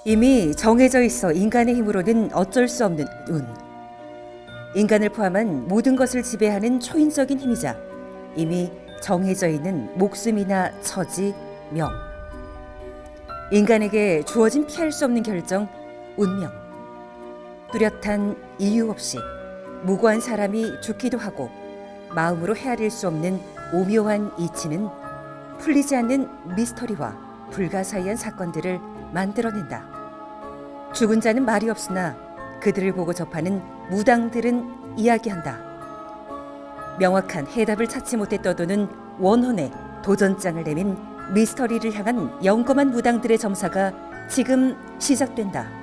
이미 정해져 있어 인간의 힘으로는 어쩔 수 없는 운. 인간을 포함한 모든 것을 지배하는 초인적인 힘이자 이미 정해져 있는 목숨이나 처지, 명. 인간에게 주어진 피할 수 없는 결정, 운명. 뚜렷한 이유 없이 무고한 사람이 죽기도 하고 마음으로 헤아릴 수 없는 오묘한 이치는 풀리지 않는 미스터리와 불가사의한 사건들을 만들어낸다. 죽은 자는 말이 없으나 그들을 보고 접하는 무당들은 이야기한다. 명확한 해답을 찾지 못해 떠도는 원혼의 도전장을 내민 미스터리를 향한 영검한 무당들의 점사가 지금 시작된다.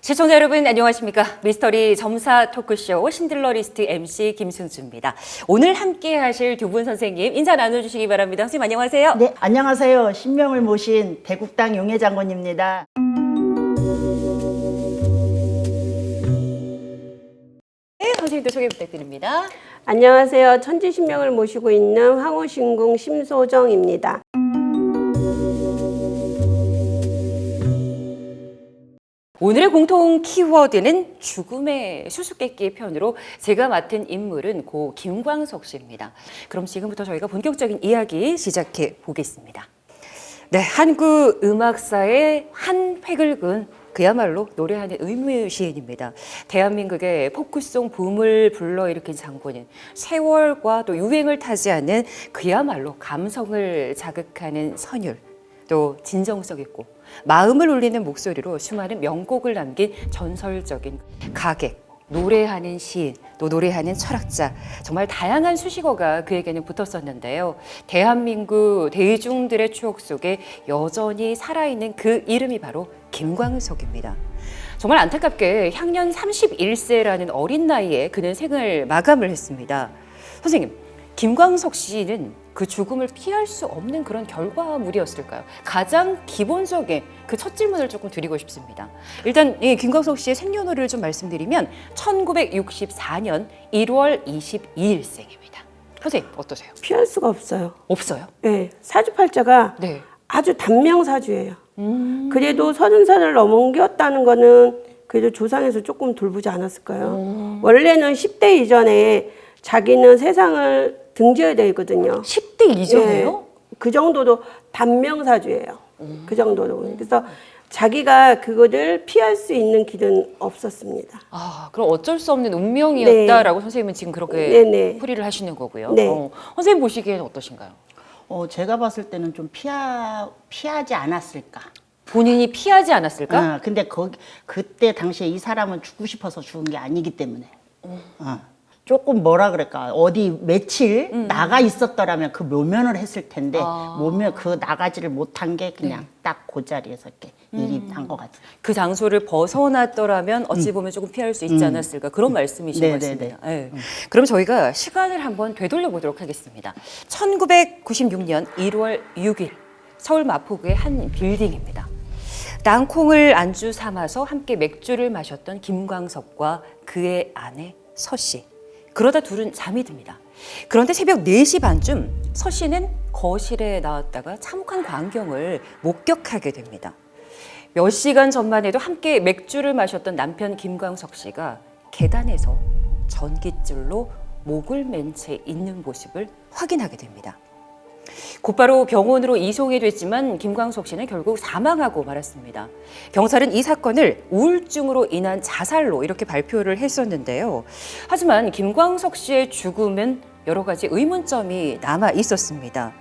시청자 여러분 안녕하십니까? 미스터리 점사 토크쇼 신들러 리스트 MC 김순수입니다. 오늘 함께 하실 두 분 선생님 인사 나눠주시기 바랍니다. 선생님 안녕하세요. 네, 안녕하세요. 신명을 모신 대국당 용해 장군입니다. 네, 선생님도 소개 부탁드립니다. 안녕하세요. 천지신명을 모시고 있는 황후신궁 심소정입니다. 오늘의 공통 키워드는 죽음의 수수께끼의 편으로 제가 맡은 인물은 고 김광석 씨입니다. 그럼 지금부터 저희가 본격적인 이야기 시작해 보겠습니다. 네, 한국 음악사의 한 획을 그은 그야말로 노래하는 의무 시인입니다. 대한민국의 포크송 붐을 불러일으킨 장본인, 세월과 또 유행을 타지 않은 그야말로 감성을 자극하는 선율, 또 진정성 있고 마음을 울리는 목소리로 수많은 명곡을 남긴 전설적인 가객, 노래하는 시인, 또 노래하는 철학자, 정말 다양한 수식어가 그에게는 붙었었는데요. 대한민국 대중들의 추억 속에 여전히 살아있는 그 이름이 바로 김광석입니다. 정말 안타깝게 향년 31세라는 어린 나이에 그는 생을 마감을 했습니다. 선생님, 김광석 씨는 그 죽음을 피할 수 없는 그런 결과물이었을까요? 가장 기본적인 그 첫 질문을 조금 드리고 싶습니다. 일단 이 김광석 씨의 생년월일을 좀 말씀드리면 1964년 1월 22일생입니다. 선생님 어떠세요? 피할 수가 없어요. 없어요? 네, 사주팔자가 네. 아주 단명사주예요. 그래도 30살을 넘겼다는 거는 그래도 조상에서 조금 돌보지 않았을까요? 원래는 10대 이전에 자기는 세상을 등져야 되거든요. 10대 이전에요? 네, 그 정도도 단명사주예요. 그 정도로. 그래서 자기가 그거를 피할 수 있는 길은 없었습니다. 아, 그럼 어쩔 수 없는 운명이었다라고 선생님은 지금 그렇게 풀이를 하시는 거고요. 네. 선생님 보시기에는 어떠신가요? 제가 봤을 때는 좀 피하지 않았을까. 본인이 피하지 않았을까? 근데 그때 당시에 이 사람은 죽고 싶어서 죽은 게 아니기 때문에. 조금 뭐라 그럴까, 어디 며칠 나가 있었더라면 그 묘면을 했을 텐데 그 나가지를 못한 게 그냥 딱 그 자리에서 이렇게 일이 난 것 같아요. 그 장소를 벗어났더라면 어찌 보면 조금 피할 수 있지 않았을까, 그런 말씀이신 것 같습니다. 네. 그럼 저희가 시간을 한번 되돌려 보도록 하겠습니다. 1996년 1월 6일 서울 마포구의 한 빌딩입니다. 땅콩을 안주 삼아서 함께 맥주를 마셨던 김광석과 그의 아내 서 씨. 그러다 둘은 잠이 듭니다. 그런데 새벽 4시 반쯤 서 씨는 거실에 나왔다가 참혹한 광경을 목격하게 됩니다. 몇 시간 전만 해도 함께 맥주를 마셨던 남편 김광석 씨가 계단에서 전깃줄로 목을 맨 채 있는 모습을 확인하게 됩니다. 곧바로 병원으로 이송이 됐지만 김광석 씨는 결국 사망하고 말았습니다. 경찰은 이 사건을 우울증으로 인한 자살로 이렇게 발표를 했었는데요. 하지만 김광석 씨의 죽음은 여러 가지 의문점이 남아 있었습니다.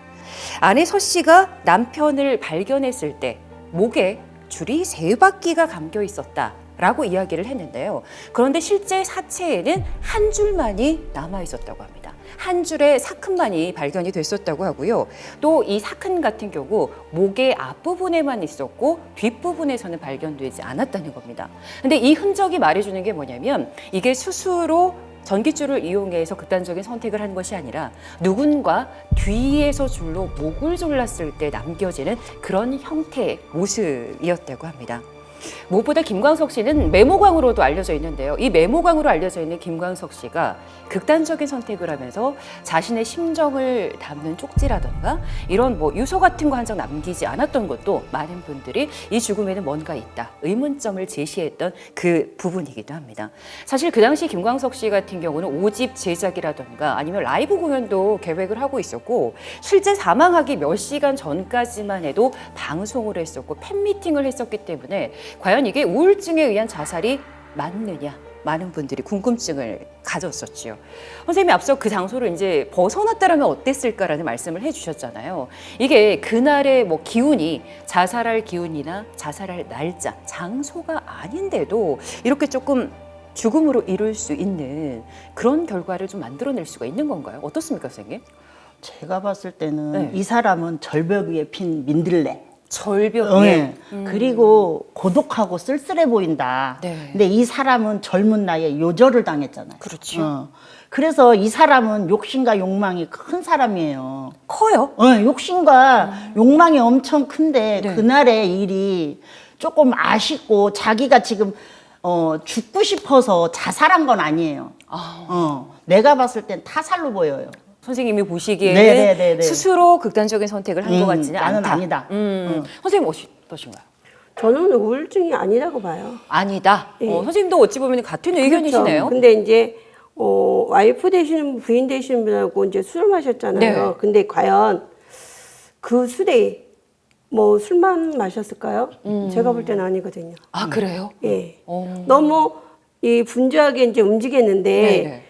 아내 서 씨가 남편을 발견했을 때 목에 줄이 3바퀴가 감겨 있었다라고 이야기를 했는데요. 그런데 실제 사체에는 한 줄만이 남아 있었다고 합니다. 한 줄의 사큰만이 발견이 됐었다고 하고요. 또 이 사큰 같은 경우 목의 앞부분에만 있었고 뒷부분에서는 발견되지 않았다는 겁니다. 근데 이 흔적이 말해주는 게 뭐냐면 이게 스스로 전깃줄을 이용해서 극단적인 선택을 한 것이 아니라 누군가 뒤에서 줄로 목을 졸랐을 때 남겨지는 그런 형태의 모습이었다고 합니다. 무엇보다 김광석 씨는 메모광으로도 알려져 있는데요. 이 메모광으로 알려져 있는 김광석 씨가 극단적인 선택을 하면서 자신의 심정을 담는 쪽지라던가 이런 유서 같은 거 한 장 남기지 않았던 것도 많은 분들이 이 죽음에는 뭔가 있다, 의문점을 제시했던 그 부분이기도 합니다. 사실 그 당시 김광석 씨 같은 경우는 5집 제작이라던가 아니면 라이브 공연도 계획을 하고 있었고 실제 사망하기 몇 시간 전까지만 해도 방송을 했었고 팬미팅을 했었기 때문에 과연 이게 우울증에 의한 자살이 맞느냐, 많은 분들이 궁금증을 가졌었지요. 선생님이 앞서 그 장소를 이제 벗어났다라면 어땠을까라는 말씀을 해주셨잖아요. 이게 그날의 기운이 자살할 기운이나 자살할 날짜, 장소가 아닌데도 이렇게 조금 죽음으로 이룰 수 있는 그런 결과를 좀 만들어낼 수가 있는 건가요? 어떻습니까, 선생님? 제가 봤을 때는 네. 이 사람은 절벽 위에 핀 민들레. 절벽에. 그리고 고독하고 쓸쓸해 보인다. 네. 근데 이 사람은 젊은 나이에 요절을 당했잖아요. 그렇죠. 그래서 이 사람은 욕심과 욕망이 큰 사람이에요. 커요. 욕심과 욕망이 엄청 큰데 네. 그날의 일이 조금 아쉽고 자기가 지금 죽고 싶어서 자살한 건 아니에요. 내가 봤을 땐 타살로 보여요. 선생님이 보시기에는 네네네네. 스스로 극단적인 선택을 한 것 같지는 나는 않다. 아니다. 선생님 어떠신가요? 저는 우울증이 아니라고 봐요. 아니다. 네. 선생님도 어찌 보면 같은 의견이시네요. 그렇죠. 근데 이제 와이프 되시는 부인 되시는 분하고 이제 술을 마셨잖아요. 네. 근데 과연 그 술에 술만 마셨을까요? 제가 볼 때는 아니거든요. 아 그래요? 예. 너무 이 분주하게 이제 움직였는데 네네.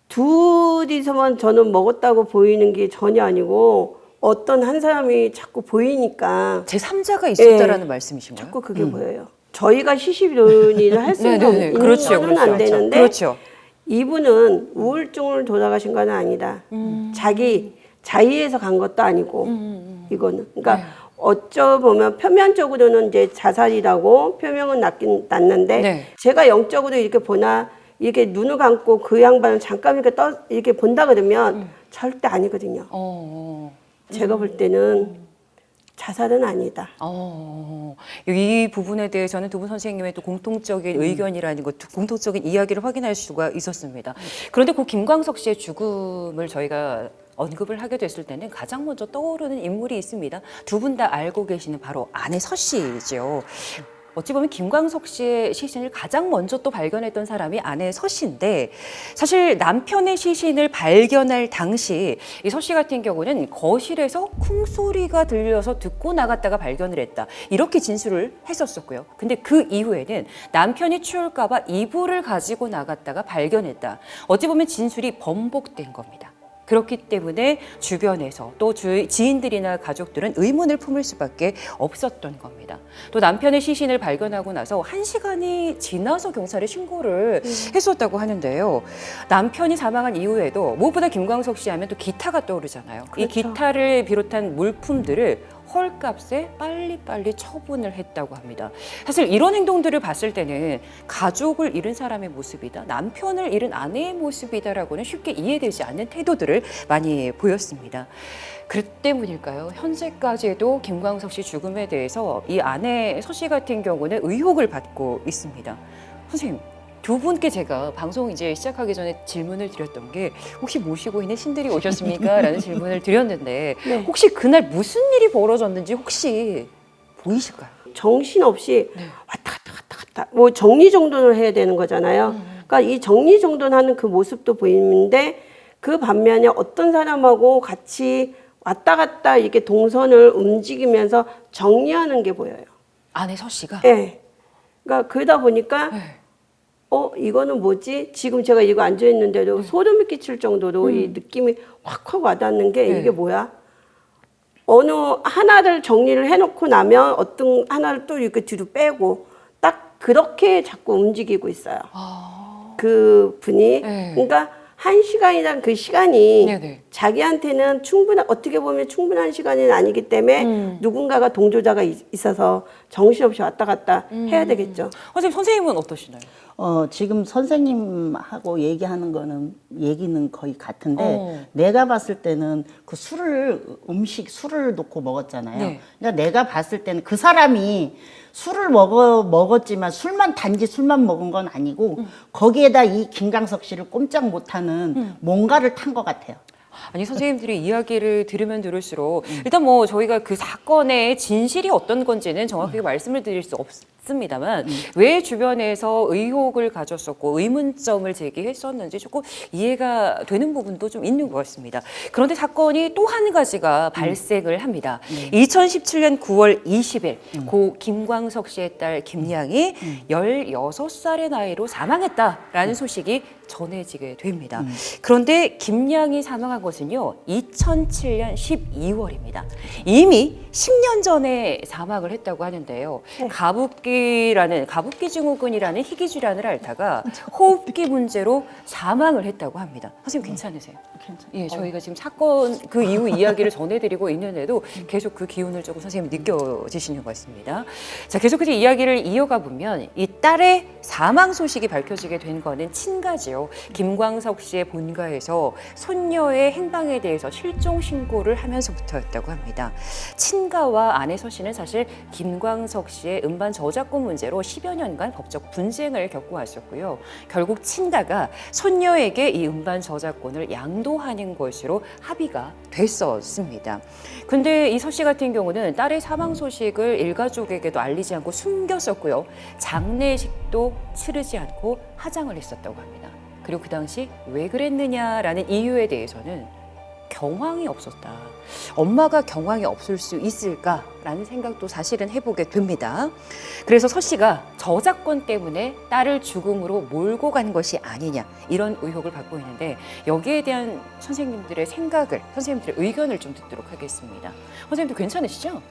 둘이서만 저는 먹었다고 보이는 게 전혀 아니고 어떤 한 사람이 자꾸 보이니까 제 3자가 있었다라는 예. 말씀이신가요? 자꾸 그게 보여요. 저희가 시시비론을 할 수는 네네네. 있는 그렇죠, 거는 안 되는데 그렇죠. 이분은 우울증을 돌아가신 건 아니다. 자기 자의에서 간 것도 아니고 이거는 그러니까 네. 어쩌보면 표면적으로는 이제 자살이라고 표명은 났는데 네. 제가 영적으로 이렇게 보나 이렇게 눈을 감고 그 양반을 잠깐 이렇게 본다 그러면 절대 아니거든요. 제가 볼 때는 자살은 아니다. 이 부분에 대해서는 두 분 선생님의 또 공통적인 의견이라는 것, 공통적인 이야기를 확인할 수가 있었습니다. 그런데 그 김광석 씨의 죽음을 저희가 언급을 하게 됐을 때는 가장 먼저 떠오르는 인물이 있습니다. 두 분 다 알고 계시는 바로 아내 서 씨죠. 어찌 보면 김광석 씨의 시신을 가장 먼저 또 발견했던 사람이 아내 서 씨인데 사실 남편의 시신을 발견할 당시 이 서 씨 같은 경우는 거실에서 쿵소리가 들려서 듣고 나갔다가 발견을 했다. 이렇게 진술을 했었었고요. 근데 그 이후에는 남편이 추울까 봐 이불을 가지고 나갔다가 발견했다. 어찌 보면 진술이 번복된 겁니다. 그렇기 때문에 주변에서 또 지인들이나 가족들은 의문을 품을 수밖에 없었던 겁니다. 또 남편의 시신을 발견하고 나서 1시간이 지나서 경찰에 신고를 했었다고 하는데요. 남편이 사망한 이후에도 무엇보다 김광석 씨 하면 또 기타가 떠오르잖아요. 이 그렇죠. 기타를 비롯한 물품들을 헐값에 빨리빨리 처분을 했다고 합니다. 사실 이런 행동들을 봤을 때는 가족을 잃은 사람의 모습이다, 남편을 잃은 아내의 모습이다라고는 쉽게 이해되지 않는 태도들을 많이 보였습니다. 그 때문일까요? 현재까지도 김광석 씨 죽음에 대해서 이 아내 서 씨 같은 경우는 의혹을 받고 있습니다. 선생님, 두 분께 제가 방송 이제 시작하기 전에 질문을 드렸던 게 혹시 모시고 있는 신들이 오셨습니까? 라는 질문을 드렸는데 네. 혹시 그날 무슨 일이 벌어졌는지 혹시 보이실까요? 정신없이 왔다 갔다 뭐 정리정돈을 해야 되는 거잖아요. 그러니까 이 정리정돈하는 그 모습도 보이는데 그 반면에 어떤 사람하고 같이 왔다 갔다 이렇게 동선을 움직이면서 정리하는 게 보여요. 아내 서 씨가. 예. 그러니까 그러다 보니까 네. 이거는 뭐지? 지금 제가 이거 앉아 있는데도 소름이 끼칠 정도로 이 느낌이 확 와닿는 게 네. 이게 뭐야? 어느 하나를 정리를 해놓고 나면 어떤 하나를 또 이렇게 뒤로 빼고 딱 그렇게 자꾸 움직이고 있어요. 그 분이. 네. 그러니까 1시간이란 그 시간이 네네. 자기한테는 어떻게 보면 충분한 시간은 아니기 때문에 누군가가 동조자가 있어서 정신없이 왔다 갔다 해야 되겠죠. 선생님은 어떠시나요? 지금 선생님하고 얘기는 거의 같은데, 내가 봤을 때는 그 술을 놓고 먹었잖아요. 네. 그러니까 내가 봤을 때는 그 사람이 술을 먹었지만 단지 술만 먹은 건 아니고, 거기에다 이 김광석 씨를 꼼짝 못하는 뭔가를 탄 것 같아요. 아니 선생님들이 이야기를 들으면 들을수록 일단 뭐 저희가 그 사건의 진실이 어떤 건지는 정확하게 말씀을 드릴 수 없습니다만 왜 주변에서 의혹을 가졌었고 의문점을 제기했었는지 조금 이해가 되는 부분도 좀 있는 것 같습니다. 그런데 사건이 또 한 가지가 발생을 합니다. 2017년 9월 20일 고 김광석 씨의 딸 김양이 16살의 나이로 사망했다라는 소식이 전해지게 됩니다. 그런데 김양이 사망한 것은요 2007년 12월입니다. 이미 10년 전에 사망을 했다고 하는데요. 가부끼 증후군이라는 희귀 질환을 앓다가 호흡기 문제로 사망을 했다고 합니다. 선생님 괜찮으세요? 예, 저희가 지금 사건 그 이후 이야기를 전해드리고 있는데도 계속 그 기운을 조금 선생님 느껴지시는 것 같습니다. 자, 계속해서 이야기를 이어가 보면 이 딸의 사망 소식이 밝혀지게 된 거는 친가지요. 김광석 씨의 본가에서 손녀의 행방에 대해서 실종 신고를 하면서부터였다고 합니다. 친가와 아내 서 씨는 사실 김광석 씨의 음반 저작권 문제로 10여 년간 법적 분쟁을 겪고 왔었고요. 결국 친가가 손녀에게 이 음반 저작권을 양도하는 것으로 합의가 됐었습니다. 근데 이 서 씨 같은 경우는 딸의 사망 소식을 일가족에게도 알리지 않고 숨겼었고요. 장례식도 치르지 않고 하장을 했었다고 합니다. 그리고 그 당시 왜 그랬느냐라는 이유에 대해서는 경황이 없었다. 엄마가 경황이 없을 수 있을까라는 생각도 사실은 해보게 됩니다. 그래서 서 씨가 저작권 때문에 딸을 죽음으로 몰고 간 것이 아니냐 이런 의혹을 받고 있는데 여기에 대한 선생님들의 선생님들의 의견을 좀 듣도록 하겠습니다. 선생님도 괜찮으시죠?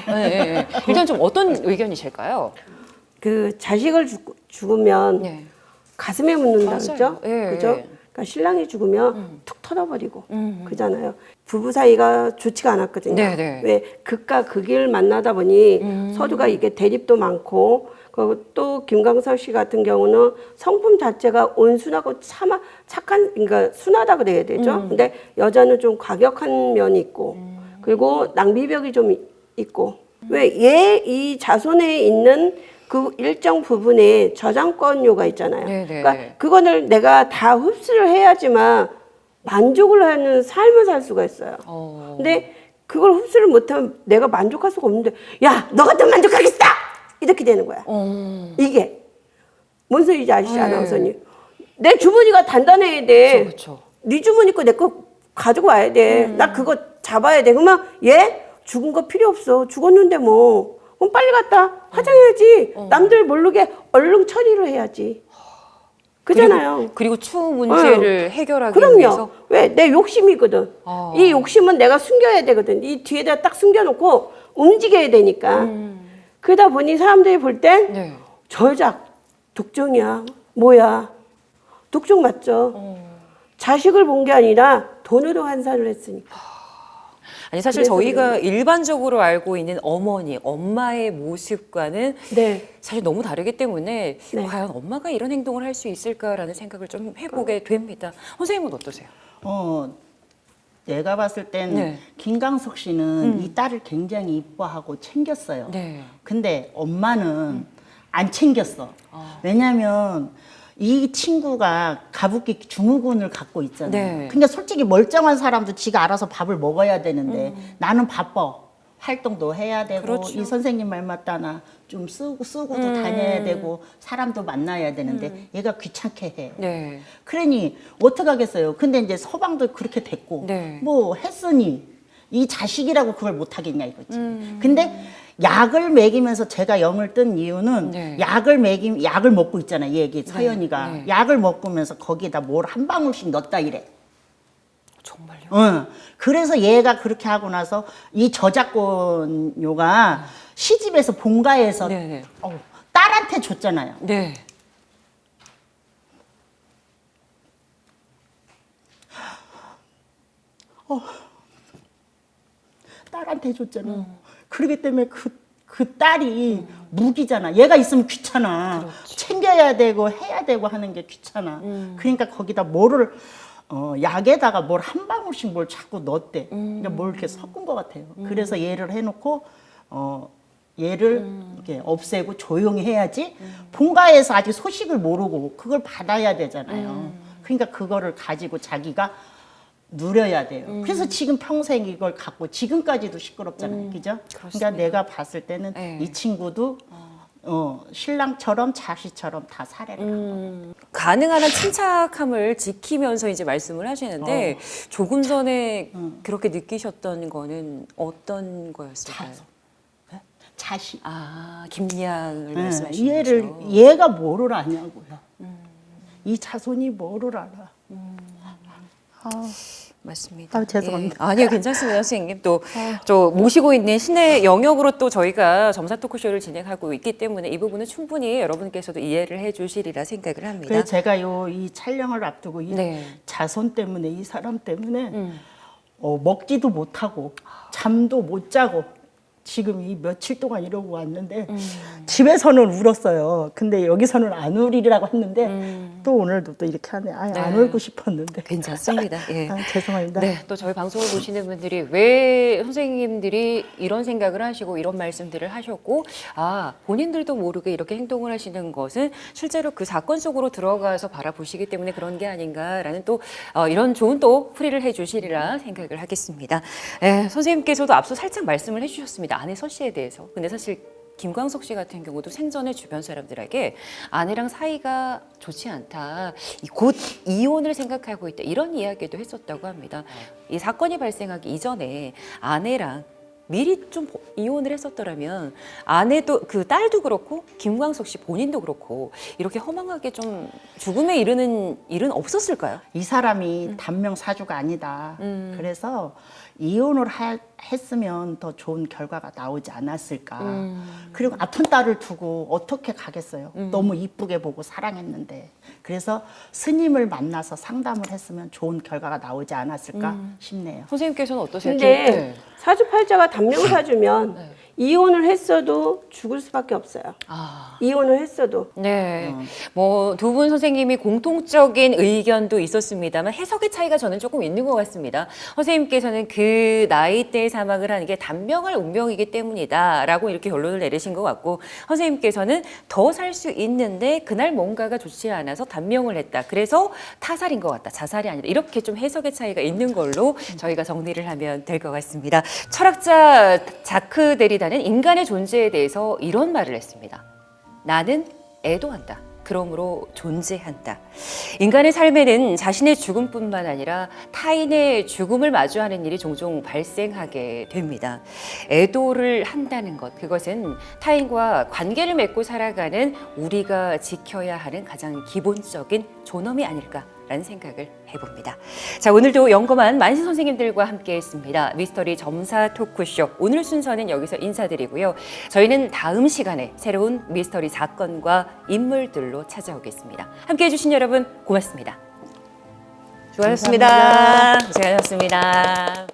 네. 일단 좀 어떤 의견이실까요? 그 자식을 죽으면 네. 가슴에 묻는다 맞아요. 그러죠? 예. 그죠? 그러니까 신랑이 죽으면 툭 털어버리고 그잖아요. 부부 사이가 좋지가 않았거든요. 네네. 왜 극과 극을 만나다 보니 서로가 이게 대립도 많고 그리고 또 김광석 씨 같은 경우는 성품 자체가 온순하고 착한 그러니까 순하다 그래야 되죠. 근데 여자는 좀 과격한 면이 있고 그리고 낭비벽이 좀 있고 왜 얘 이 자손에 있는 그 일정 부분에 저작권료가 있잖아요. 네네. 그러니까 그거를 내가 다 흡수를 해야지만 만족을 하는 삶을 살 수가 있어요. 근데 그걸 흡수를 못하면 내가 만족할 수가 없는데 야, 너 같으면 만족하겠다! 이렇게 되는 거야. 이게. 뭔 소리인지 아시죠, 아나운서님? 내 주머니가 단단해야 돼. 그렇죠. 네 주머니 거 내 거 가지고 와야 돼. 나 그거 잡아야 돼. 그러면 얘 죽은 거 필요 없어. 죽었는데 뭐. 그럼 빨리 갔다 화장해야지. 남들 모르게 얼른 처리를 해야지. 그잖아요. 그리고 추후 문제를 해결하기 그럼요. 위해서 왜? 내 욕심이거든. 이 욕심은 내가 숨겨야 되거든. 이 뒤에다 딱 숨겨놓고 움직여야 되니까. 그러다 보니 사람들이 볼 땐 네. 저 여자 독종이야. 뭐야. 독종 맞죠. 자식을 본 게 아니라 돈으로 환산을 했으니까. 아니 사실 저희가 일반적으로 알고 있는 엄마의 모습과는 네. 사실 너무 다르기 때문에 네. 과연 엄마가 이런 행동을 할 수 있을까라는 생각을 좀 해보게 됩니다. 선생님은 어떠세요? 내가 봤을 땐 네. 김광석 씨는 이 딸을 굉장히 이뻐하고 챙겼어요. 네. 근데 엄마는 안 챙겼어. 왜냐면 이 친구가 가부끼 증후군을 갖고 있잖아요. 네. 그러니까 솔직히 멀쩡한 사람도 지가 알아서 밥을 먹어야 되는데 나는 바빠. 활동도 해야 되고 그렇죠. 이 선생님 말 맞다나 좀 쓰고도 다녀야 되고 사람도 만나야 되는데 얘가 귀찮게 해. 네. 그러니 어떡 하겠어요. 근데 이제 서방도 그렇게 됐고 네. 뭐 했으니 이 자식이라고 그걸 못 하겠냐 이거지. 근데 약을 먹이면서 제가 영을 뜬 이유는 네. 약을 먹고 있잖아. 이 얘기 서연이가 네. 약을 먹으면서 거기에다 뭘 한 방울씩 넣었다 이래. 정말요? 응. 그래서 얘가 그렇게 하고 나서 이 저작권료가 시집에서 본가에서 네네. 딸한테 줬잖아요. 네. 딸한테 줬잖아. 그렇기 때문에 그 딸이 무기잖아. 얘가 있으면 귀찮아. 그렇죠. 챙겨야 되고 해야 되고 하는 게 귀찮아. 그러니까 거기다 뭐를 약에다가 뭘 한 방울씩 뭘 자꾸 넣었대. 그러니까 뭘 이렇게 섞은 것 같아요. 그래서 얘를 해놓고 얘를 이렇게 없애고 조용히 해야지. 본가에서 아직 소식을 모르고 그걸 받아야 되잖아요. 그러니까 그거를 가지고 자기가 누려야 돼요. 그래서 지금 평생 이걸 갖고 지금까지도 시끄럽잖아요. 그죠? 그러니까 내가 봤을 때는 네. 이 친구도 신랑처럼 자식처럼 다 살해를 한 거예요. 가능한 한 침착함을 지키면서 이제 말씀을 하시는데 조금 전에 그렇게 느끼셨던 거는 어떤 거였을까요? 자식. 아, 김양을 네, 말씀하시는 거죠? 얘가 뭐를 아냐고요. 이 자손이 뭐를 알아. 맞습니다. 아, 죄송합니다. 예. 아니요, 괜찮습니다, 선생님. 또 모시고 있는 신의 영역으로 또 저희가 점사 토크쇼를 진행하고 있기 때문에 이 부분은 충분히 여러분께서도 이해를 해주시리라 생각을 합니다. 그래서 제가 이 촬영을 앞두고 이 네. 자손 때문에 이 사람 때문에 먹지도 못하고 잠도 못 자고 지금 이 며칠 동안 이러고 왔는데 집에서는 울었어요. 근데 여기서는 안 울리라고 했는데 또 오늘도 또 이렇게 하네. 아, 안 네. 울고 싶었는데. 괜찮습니다. 예. 아, 죄송합니다. 네, 또 저희 방송을 보시는 분들이 왜 선생님들이 이런 생각을 하시고 이런 말씀들을 하셨고, 아, 본인들도 모르게 이렇게 행동을 하시는 것은 실제로 그 사건 속으로 들어가서 바라보시기 때문에 그런 게 아닌가라는 또 이런 좋은 또 풀이를 해주시리라 생각을 하겠습니다. 예, 선생님께서도 앞서 살짝 말씀을 해주셨습니다. 아내 서 씨에 대해서. 근데 사실 김광석 씨 같은 경우도 생전에 주변 사람들에게 아내랑 사이가 좋지 않다. 곧 이혼을 생각하고 있다. 이런 이야기도 했었다고 합니다. 이 사건이 발생하기 이전에 아내랑 미리 좀 이혼을 했었더라면 아내도 그 딸도 그렇고 김광석 씨 본인도 그렇고 이렇게 허망하게 좀 죽음에 이르는 일은 없었을까요? 이 사람이 단명 사주가 아니다. 그래서 이혼을 했으면 더 좋은 결과가 나오지 않았을까. 그리고 아픈 딸을 두고 어떻게 가겠어요. 너무 이쁘게 보고 사랑했는데. 그래서 스님을 만나서 상담을 했으면 좋은 결과가 나오지 않았을까 싶네요. 선생님께서는 어떠세요? 근데 사주팔자가 단명사주면 이혼을 했어도 죽을 수밖에 없어요. 아. 이혼을 했어도. 네. 뭐 두 분 선생님이 공통적인 의견도 있었습니다만 해석의 차이가 저는 조금 있는 것 같습니다. 선생님께서는 그 나이대에 사망을 하는 게 단명할 운명이기 때문이다라고 이렇게 결론을 내리신 것 같고, 선생님께서는 더 살 수 있는데 그날 뭔가가 좋지 않아서 단명을 했다. 그래서 타살인 것 같다. 자살이 아니라. 이렇게 좀 해석의 차이가 있는 걸로 저희가 정리를 하면 될 것 같습니다. 철학자 자크 데리다는 인간의 존재에 대해서 이런 말을 했습니다. 나는 애도한다. 그러므로 존재한다. 인간의 삶에는 자신의 죽음뿐만 아니라 타인의 죽음을 마주하는 일이 종종 발생하게 됩니다. 애도를 한다는 것, 그것은 타인과 관계를 맺고 살아가는 우리가 지켜야 하는 가장 기본적인 존엄이 아닐까라는 생각을 해봅니다. 자, 오늘도 영검한 만신 선생님들과 함께했습니다. 미스터리 점사 토크쇼. 오늘 순서는 여기서 인사드리고요. 저희는 다음 시간에 새로운 미스터리 사건과 인물들로 찾아오겠습니다. 함께해 주신 여러분 고맙습니다. 수고하셨습니다. 고생하셨습니다.